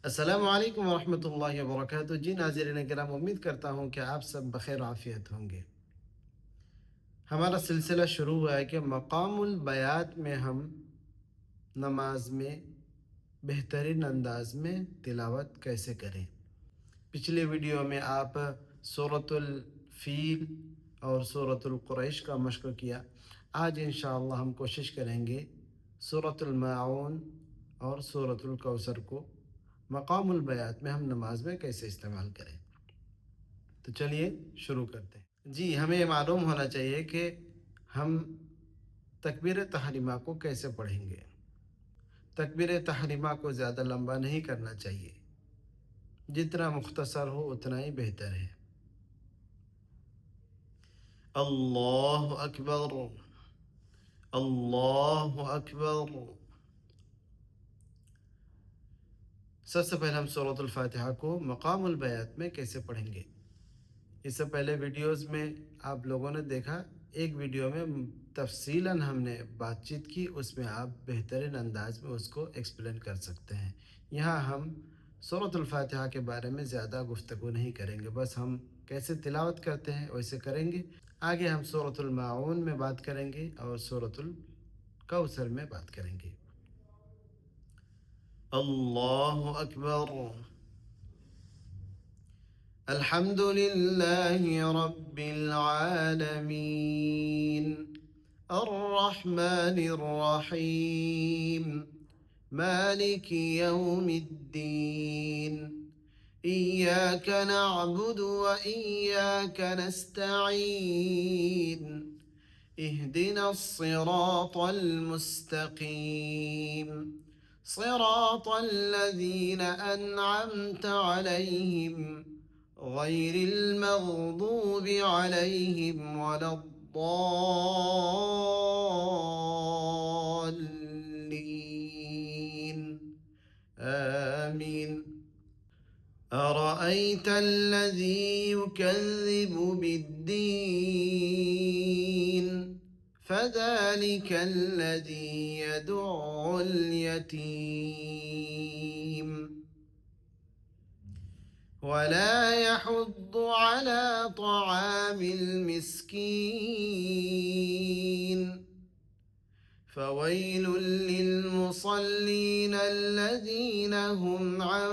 अस्सलामु अलैकुम वरहमतुल्लाहि वबरकातुहू। जी नाज़रीन किराम, उम्मीद करता हूँ कि आप सब बख़ैर आफ़ियत होंगे। हमारा सिलसिला शुरू हुआ है कि मक़ामुल बयात में हम नमाज में बेहतरीन अंदाज में तिलावत कैसे करें। पिछले वीडियो में आप सूरतुल फ़ील और सूरतुल कुरैश का मश्क किया। आज इंशाअल्लाह हम कोशिश करेंगे सूरतुल माऊन और सूरतुल कौसर को मक़ामुल बयात में हम नमाज में कैसे इस्तेमाल करें। तो चलिए शुरू करते हैं। जी, हमें ये मालूम होना चाहिए कि हम तकबीर तहरीमा को कैसे पढ़ेंगे। तकबीर तहरीमा को ज़्यादा लंबा नहीं करना चाहिए, जितना मुख्तसर हो उतना ही बेहतर है। अल्लाहु अकबर, अल्लाहु अकबर। सबसे पहले हम सूरतुल फातिहा को मक़ामुल बयात में कैसे पढ़ेंगे। इससे पहले वीडियोस में आप लोगों ने देखा, एक वीडियो में तफ़सीलन हमने बातचीत की, उसमें आप बेहतरीन अंदाज में उसको एक्सप्लेन कर सकते हैं। यहाँ हम सूरतुल फातिहा के बारे में ज़्यादा गुफ्तगू नहीं करेंगे, बस हम कैसे तिलावत करते हैं वैसे करेंगे। आगे हम सूरतुल माऊन में बात करेंगे और सूरतुल कौसर में बात करेंगे। अल्लाहु अकबर। अल्हम्दुलिल्लाहि रब्बिल आलमीन, अर्रहमानिर रहीम, मालिकि यौमिद्दीन, इय्याक नअबुदु व इय्याक नस्तईन, इहदिनस सिरातल मुस्तकीम, सिरातल लज़ीना अनअमत अलैहिम غير المغضوب عليهم ولا الضالين آمين. أرأيت الذي يكذب بالدين فذلك الذي يدع اليتيم ولا يحض على طعام المسكين فويل للمصلين الذين هم عن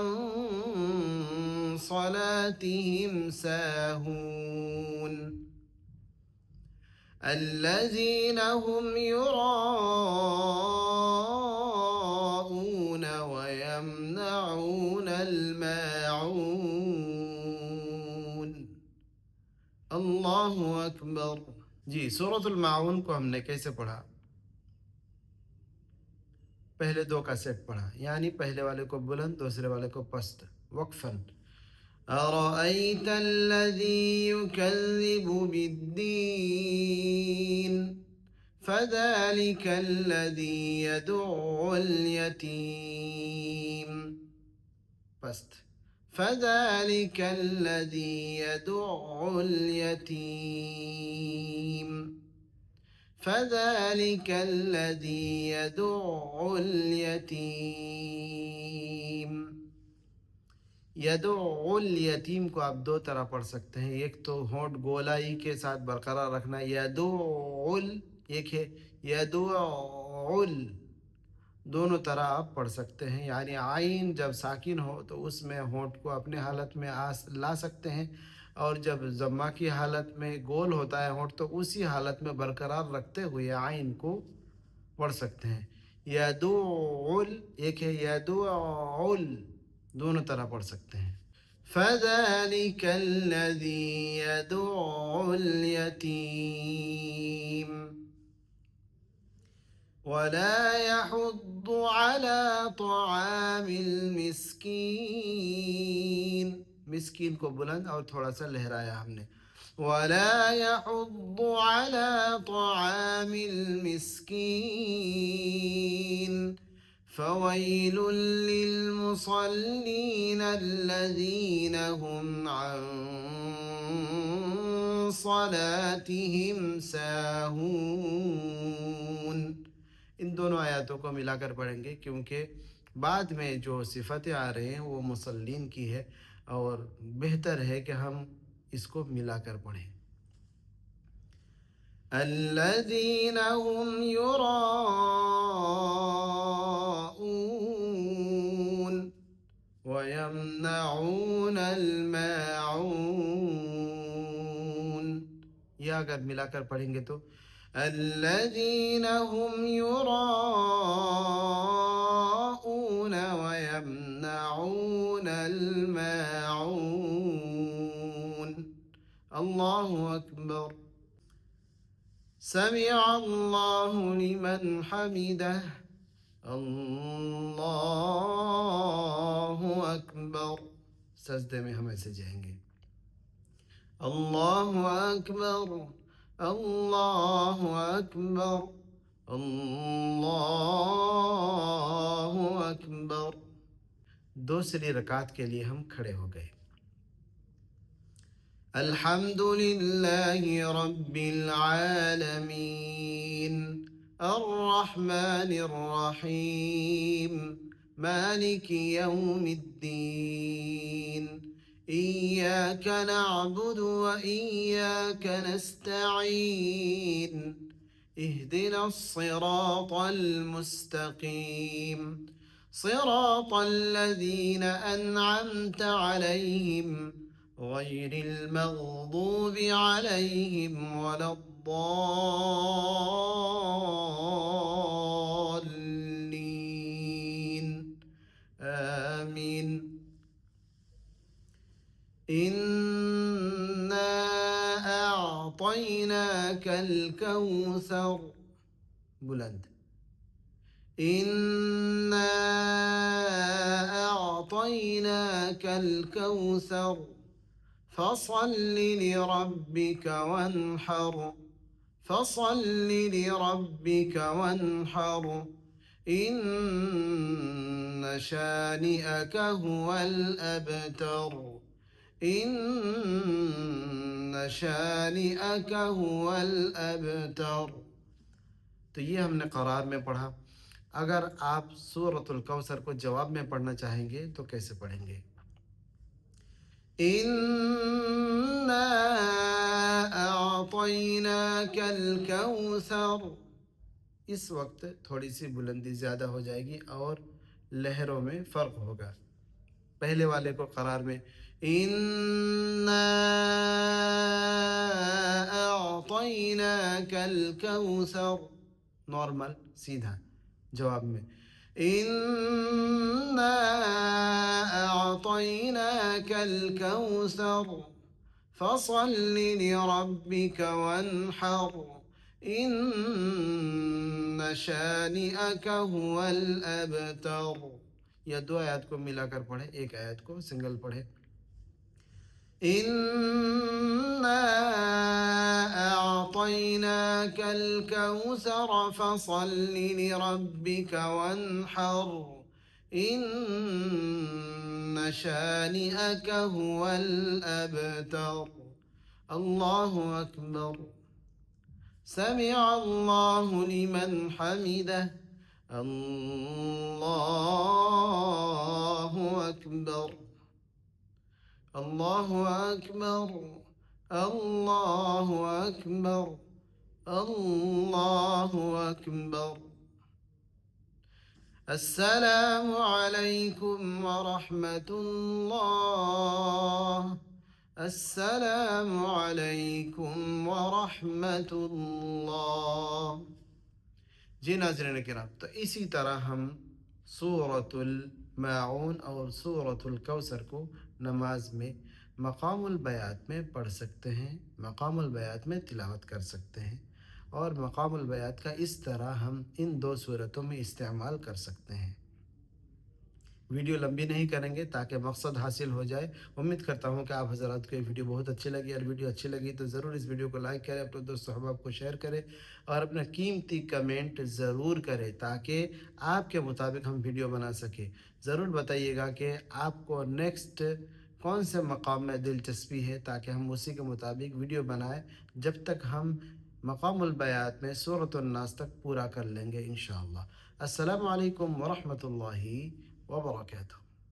صلاتهم ساهون الذين هم يراءون ويمنعون الماعون। अल्लाहु अकबर। जी, सूरतुल माऊन को हमने कैसे पढ़ा। पहले दो का सेट पढ़ा, यानी पहले वाले को बुलंद, दूसरे वाले को पस्त, वक्फन। अरअयत अल्लज़ी युकज़्ज़िबु बिद्दीन फज़ालिक अल्लज़ी यदुअल यतीम, पस्त। फज़ालिक अल्लज़ी यदुअल यतीम, फज़ालिक अल्लज़ी यदुअल यतीम। यदुल यतीम को आप दो तरह पढ़ सकते हैं। एक तो होंठ गोलाई के साथ बरकरार रखना, यदुल। एक है यदुल। दोनों तरह आप पढ़ सकते हैं, यानी आइन जब साकिन हो तो उसमें होंठ को अपने हालत में ला सकते हैं, और जब जम्मा की हालत में गोल होता है होंठ तो उसी हालत में बरकरार रखते हुए आइन को पढ़ सकते हैं। यदुल एक है, यदुल दोनों तरह पढ़ सकते हैं। फ़ज़ालिक अल्लज़ी यदुअल यतीम वला यहुद्दु अला तआमिल मिस्कीन। मिस्कीन को बुलंद और थोड़ा सा लहराया हमने। वला यहुद्दु अला तआमिल मिस्कीन फ़वैलुल लिलमुसल्लीन अल्लज़ीन हुम अन सलातिहिम साहून। इन दोनों आयतों को मिलाकर पढ़ेंगे, क्योंकि बाद में जो सिफ़तें आ रही हैं वो मुसल्लीन की है और बेहतर है कि हम इसको मिलाकर पढ़ें। الذين هم يراءون ويمنعون الماعون। या अगर मिलाकर पढ़ेंगे तो الذين هم يراءون ويمنعون الماعون। الله أكبر سمع الله لمن حمده अल्लाहु अकबर। सजदे में हम ऐसे जाएंगे अल्लाहु अकबर अल्लाहु अकबर अल्लाहु अकबर। दूसरी रकात के लिए हम खड़े हो गए। अल्हम्दुलिल्लाहि रब्बिल आलमीन अर्रहमानिर रहीम मालिकि यौमिद्दीन इय्याक नअबुदु व इय्याक नस्तईन इहदिनस सिरातल मुस्तकीम सिरातल लज़ीना अनअमत अलैहिम غير المغضوب عليهم ولا الضالين آمين। إنا أعطيناك الكوثر بلند إنا أعطيناك الكوثر فصل لربك وانحر فصل لربك وانحر إن شانئك هو الأبتر إن شانئك هو الأبتر। तो ये हमने क़रार में पढ़ा। अगर आप सूरतुल कौसर को जवाब में पढ़ना चाहेंगे तो कैसे पढ़ेंगे? इन्ना अअतैनाकल कौसर। इस वक्त थोड़ी सी बुलंदी ज़्यादा हो जाएगी और लहरों में फ़र्क होगा। पहले वाले को क़रार में इन्ना अअतैनाकल कौसर नॉर्मल सीधा जवाब में इन्ना अअतैनाकल कौसर फसल्लि लिरब्बिक वन्हर इन्न शानिअक हुवल अबतर। यह दो आयत को मिलाकर पढ़े, एक आयत को सिंगल पढ़े। इन्ना अअतैनाकल कौसर फसल्लि लिरब्बिक वन्हर इन्न शानिअक हुवल अबतर। अल्लाहु अकबर समिअ अल्लाहु लिमन हमिदह अल्लाहु अकबर अल्लाहु अकबर अल्लाहु अकबर अल्लाहु अकबर। अस्सलामु अलैकुम व रहमतुल्लाह अस्सलामु अलैकुम व रहमतुल्लाह। जी नाज़रीन किराम, तो इसी तरह हम सूरतुल माऊन और सूरतुल कौसर को नमाज में मकामुल बयात में पढ़ सकते हैं, मकामुल बयात में तिलावत कर सकते हैं और मकामुल बयात का इस तरह हम इन दो सूरतों में इस्तेमाल कर सकते हैं। वीडियो लंबी नहीं करेंगे ताकि मकसद हासिल हो जाए। उम्मीद करता हूँ कि आप हज़रात को ये वीडियो बहुत अच्छी लगी। और वीडियो अच्छी लगी तो ज़रूर इस वीडियो को लाइक करें, अपने दोस्तों अहबाब को शेयर करें और अपना कीमती कमेंट ज़रूर करें ताकि आपके मुताबिक हम वीडियो बना सकें। ज़रूर बताइएगा कि आपको नेक्स्ट कौन से मकाम में दिलचस्पी है ताकि हम उसी के मुताबिक वीडियो बनाएँ जब तक हम मकामुल बयात में सूरतुन नास तक पूरा कर लेंगे इंशाअल्लाह। अस्सलामु अलैकुम व रहमतुल्लाहि वबरकातुहू।